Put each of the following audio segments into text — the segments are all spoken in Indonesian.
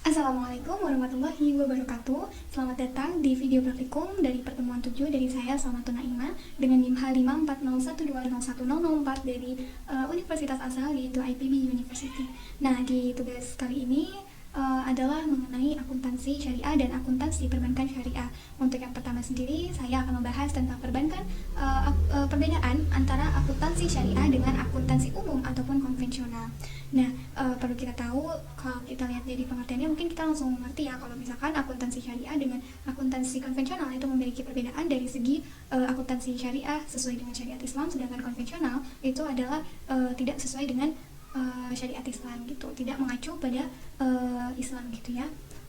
Assalamualaikum warahmatullahi wabarakatuh. Selamat datang di video praktikum dari pertemuan 7 dari saya Salmatun Naima dengan NIM H54012010004 dari Universitas Asal, yaitu IPB University. Nah, di tugas kali ini adalah mengenai akuntansi syariah dan akuntansi perbankan syariah. Untuk yang pertama sendiri, saya akan membahas tentang perbedaan antara akuntansi syariah dengan akuntansi umum ataupun konvensional. Nah, perlu kita tahu, kalau kita lihat dari pengertiannya mungkin kita langsung mengerti ya, kalau misalkan akuntansi syariah dengan akuntansi konvensional itu memiliki perbedaan dari segi akuntansi syariah sesuai dengan syariat Islam, sedangkan konvensional itu adalah tidak sesuai dengan syariat Islam gitu, tidak mengacu pada Islam gitu ya.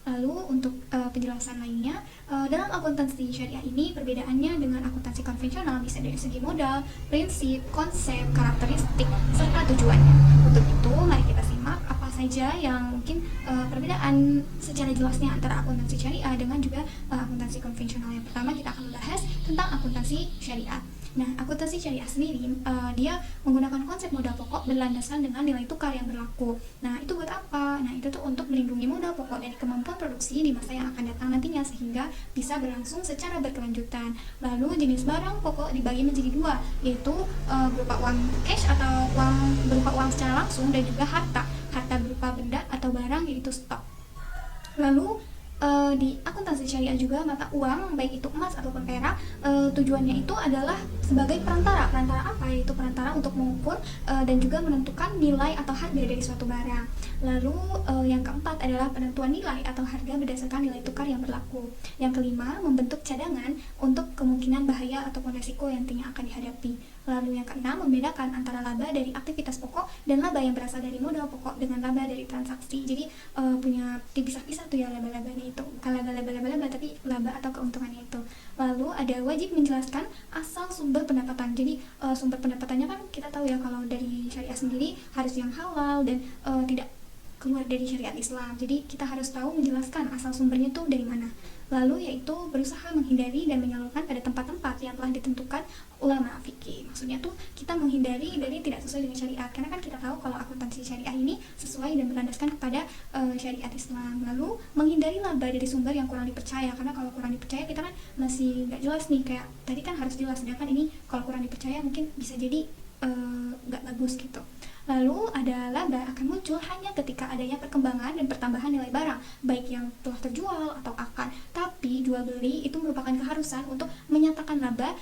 Lalu untuk penjelasan lainnya, dalam akuntansi syariah ini perbedaannya dengan akuntansi konvensional bisa dari segi modal, prinsip, konsep, karakteristik, serta tujuannya. Untuk itu, mari kita simak apa saja yang mungkin perbedaan secara jelasnya antara akuntansi syariah dengan juga akuntansi konvensional. Yang pertama kita akan membahas tentang akuntansi syariah. Nah, akuntansi syariah sendiri dia menggunakan konsep modal pokok berlandaskan dengan nilai tukar yang berlaku. Nah, itu buat apa? Nah, itu tuh untuk melindungi modal pokok dari kemampuan produksi di masa yang akan datang nantinya sehingga bisa berlangsung secara berkelanjutan. Lalu jenis barang pokok dibagi menjadi dua, yaitu berupa uang cash atau berupa uang secara langsung, dan juga harta berupa benda atau barang, yaitu stok. Lalu di akuntansi syariah juga mata uang baik itu emas ataupun perak tujuannya itu adalah sebagai perantara apa, yaitu perantara untuk mengukur dan juga menentukan nilai atau harga dari suatu barang. Lalu yang keempat adalah penentuan nilai atau harga berdasarkan nilai tukar yang berlaku. Yang kelima, membentuk cadangan untuk kemungkinan bahaya ataupun resiko yang nantinya akan dihadapi. Lalu yang keenam, membedakan antara laba dari aktivitas pokok dan laba yang berasal dari modal pokok dengan laba dari transaksi. Jadi punya dipisah-pisah tuh ya laba-labanya itu, bukan laba tapi laba atau keuntungannya itu. Lalu ada wajib menjelaskan asal sumber pendapatan. Jadi sumber pendapatannya kan kita tahu ya, kalau dari syariah sendiri harus yang halal dan tidak keluar dari syariat Islam. Jadi kita harus tahu menjelaskan asal sumbernya tuh dari mana. Lalu yaitu berusaha menghindari dan menyalurkan pada tempat-tempat yang telah ditentukan ulama fikih. Maksudnya tuh kita menghindari dari tidak sesuai dengan syariat, karena kan kita tahu kalau akuntansi syariah ini sesuai dan berlandaskan kepada syariat Islam. Lalu menghindari laba dari sumber yang kurang dipercaya, karena kalau kurang dipercaya kita kan masih nggak jelas nih, kayak tadi kan harus jelas, sedangkan ini kalau kurang dipercaya mungkin bisa jadi nggak bagus gitu. Lalu ada laba akan muncul hanya ketika adanya perkembangan dan pertambahan nilai barang, baik yang telah terjual atau akan. Tapi jual beli itu merupakan keharusan untuk menyatakan laba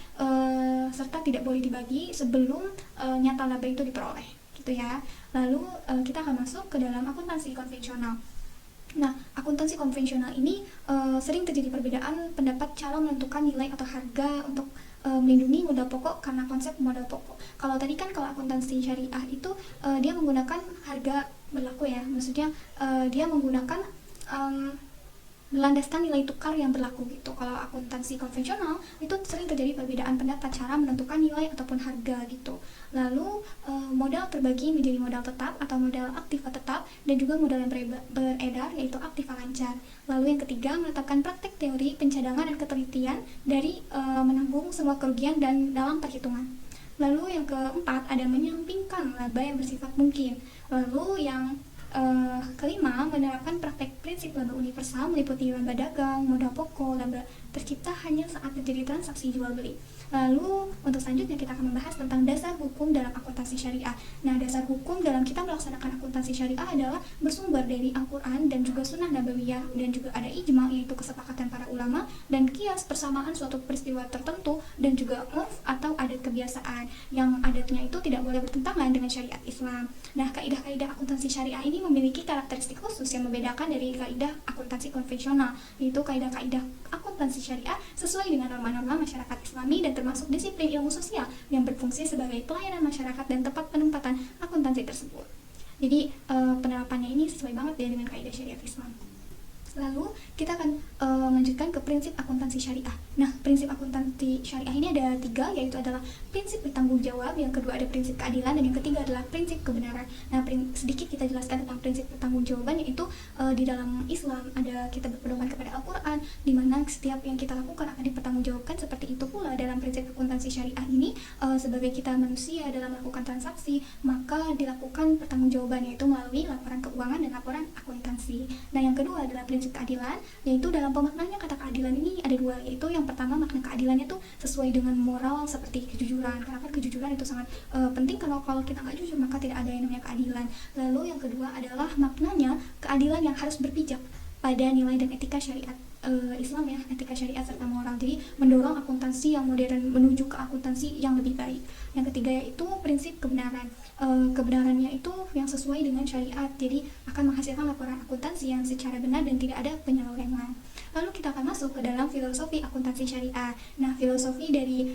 serta tidak boleh dibagi sebelum nyata laba itu diperoleh, gitu ya. Lalu kita akan masuk ke dalam akuntansi konvensional. Nah, akuntansi konvensional ini sering terjadi perbedaan pendapat cara menentukan nilai atau harga untuk melindungi modal pokok karena konsep modal pokok. Kalau tadi kan kalau akuntansi syariah itu dia menggunakan harga berlaku ya, maksudnya dia menggunakan berlandaskan nilai tukar yang berlaku gitu. Kalau akuntansi konvensional itu sering terjadi perbedaan pendapat cara menentukan nilai ataupun harga gitu. Lalu modal terbagi menjadi modal tetap atau modal aktiva tetap dan juga modal yang beredar yaitu aktiva lancar. Lalu yang ketiga, menetapkan praktek teori pencadangan dan ketelitian dari menanggung semua kerugian dan dalam perhitungan. Lalu yang keempat, ada menyampingkan laba yang bersifat mungkin. Lalu yang kelima, menerapkan praktek prinsip laba universal meliputi laba dagang, modal pokok, laba tercipta hanya saat terjadi transaksi jual beli. Lalu untuk selanjutnya kita akan membahas tentang dasar hukum dalam akuntansi syariah. Nah, dasar hukum dalam kita melaksanakan akuntansi syariah adalah bersumber dari Al-Quran dan juga Sunnah Nabawiyah, dan juga ada ijma yaitu kesepakatan para ulama, dan kias persamaan suatu peristiwa tertentu, dan juga urf atau adat kebiasaan yang adatnya itu tidak boleh bertentangan dengan syariat Islam. Nah, kaidah-kaidah akuntansi syariah ini memiliki karakteristik khusus yang membedakan dari kaidah akuntansi konvensional, yaitu kaidah-kaidah akuntansi syariah sesuai dengan norma-norma masyarakat Islami dan termasuk disiplin ilmu sosial yang berfungsi sebagai pelayanan masyarakat dan tempat penempatan akuntansi tersebut. Jadi penerapannya ini sesuai banget ya dengan kaidah syariat Islam. Lalu kita akan melanjutkan ke prinsip akuntansi syariah. Nah, prinsip akuntansi syariah ini ada 3, yaitu adalah prinsip bertanggung jawab, yang kedua ada prinsip keadilan, dan yang ketiga adalah prinsip kebenaran. Nah, sedikit kita jelaskan tentang prinsip bertanggung jawaban, yaitu di dalam Islam ada kita berpedoman kepada Al-Quran, di mana setiap yang kita lakukan akan dipertanggungjawabkan. Seperti itu pula dalam prinsip akuntansi syariah ini, sebagai kita manusia dalam melakukan transaksi, maka dilakukan pertanggungjawaban, yaitu melalui laporan keuangan dan laporan akuntansi. Nah, yang kedua adalah prinsip keadilan, yaitu dalam pemaknaannya kata keadilan ini ada 2, yaitu yang pertama makna keadilannya itu sesuai dengan moral seperti kejujuran, karena kan kejujuran itu sangat penting. Kalau kita nggak jujur maka tidak ada yang namanya keadilan. Lalu yang kedua adalah maknanya keadilan yang harus berpijak pada nilai dan etika syariat Islam ya, etika syariat serta moral. Jadi mendorong akuntansi yang modern menuju ke akuntansi yang lebih baik. Yang ketiga yaitu prinsip kebenaran. Kebenarannya itu yang sesuai dengan syariat, jadi akan menghasilkan laporan akuntansi yang secara benar dan tidak ada penyelewengan. Lalu kita akan masuk ke dalam filosofi akuntansi syariah. Nah, filosofi dari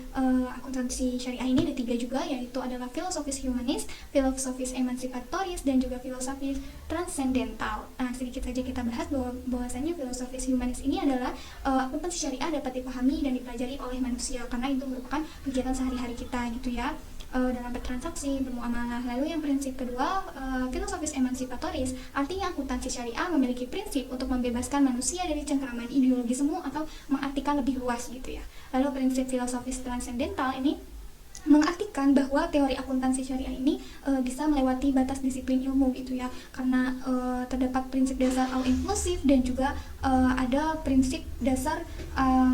akuntansi syariah ini ada 3 juga, yaitu adalah filosofis humanis, filosofis emansipatoris, dan juga filosofis transcendental. Nah, sedikit saja kita bahas bahwasanya filosofis humanis ini adalah akuntansi syariah dapat dipahami dan dipelajari oleh manusia karena itu merupakan kegiatan sehari-hari kita gitu ya, dalam bertransaksi, bermuamalah. Lalu yang prinsip kedua, filosofis emansipatoris, artinya akuntansi syariah memiliki prinsip untuk membebaskan manusia dari cengkraman ideologi semu atau mengartikan lebih luas gitu ya. Lalu prinsip filosofis transcendental ini mengartikan bahwa teori akuntansi syariah ini bisa melewati batas disiplin ilmu gitu ya, karena terdapat prinsip dasar all inklusif dan juga ada prinsip dasar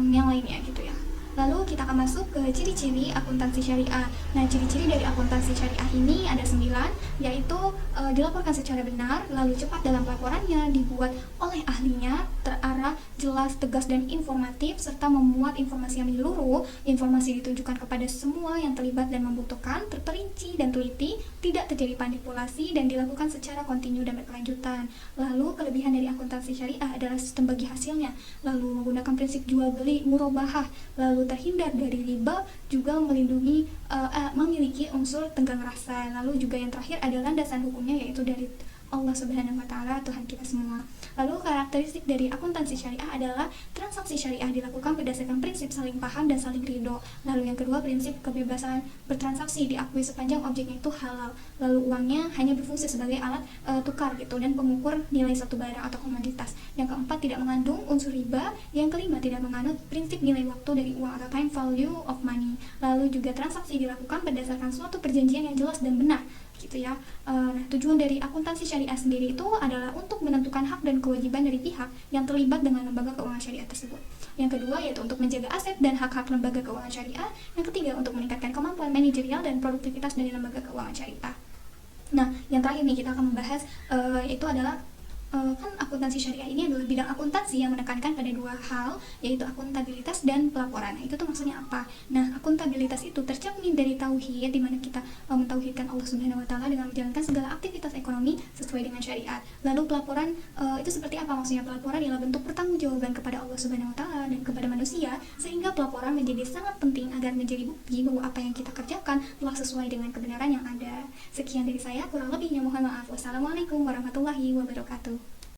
yang lainnya gitu ya. Lalu kita akan masuk ke ciri-ciri akuntansi syariah. Nah, ciri-ciri dari akuntansi syariah ini ada 9, yaitu dilaporkan secara benar, lalu cepat dalam pelaporannya, dibuat oleh ahlinya, terarah, jelas, tegas, dan informatif, serta memuat informasi yang menyeluruh. Informasi ditujukan kepada semua yang terlibat dan membutuhkan, terperinci dan teliti, tidak terjadi manipulasi, dan dilakukan secara kontinu dan berkelanjutan. Lalu kelebihan dari akuntansi syariah adalah sistem bagi hasilnya, lalu menggunakan prinsip jual beli murabahah, lalu terhindar dari riba, juga memiliki unsur tenggang rasa. Lalu juga yang terakhir adalah landasan hukumnya, yaitu dari Allah Subhanahu wa Ta'ala, Tuhan kita semua. Lalu karakteristik dari akuntansi syariah adalah transaksi syariah dilakukan berdasarkan prinsip saling paham dan saling ridho. Lalu yang kedua, prinsip kebebasan bertransaksi diakui sepanjang objeknya itu halal. Lalu uangnya hanya berfungsi sebagai alat tukar gitu dan pengukur nilai suatu barang atau komoditas. Yang keempat, tidak mengandung unsur riba. Yang kelima, tidak menganut prinsip nilai waktu dari uang atau time value of money. Lalu juga transaksi dilakukan berdasarkan suatu perjanjian yang jelas dan benar gitu ya. Nah, tujuan dari akuntansi syariah sendiri itu adalah untuk menentukan hak dan kewajiban dari pihak yang terlibat dengan lembaga keuangan syariah tersebut. Yang kedua yaitu untuk menjaga aset dan hak-hak lembaga keuangan syariah. Yang ketiga untuk meningkatkan kemampuan manajerial dan produktivitas dari lembaga keuangan syariah. Nah, yang terakhir nih kita akan membahas yaitu adalah kan akuntansi syariah ini adalah bidang akuntansi yang menekankan pada 2 hal, yaitu akuntabilitas dan pelaporan. Nah, itu tuh maksudnya apa? Nah, akuntabilitas itu tercermin dari tauhid, di mana kita mentauhidkan Allah Subhanahu wa Ta'ala dengan menjalankan segala aktivitas ekonomi sesuai dengan syariat. Lalu pelaporan itu seperti apa maksudnya? Pelaporan adalah bentuk pertanggungjawaban kepada Allah Subhanahu wa Ta'ala dan kepada manusia, sehingga pelaporan menjadi sangat penting agar menjadi bukti bahwa apa yang kita kerjakan telah sesuai dengan kebenaran yang ada. Sekian dari saya, kurang lebihnya mohon maaf. Wassalamualaikum warahmatullahi wabarakatuh.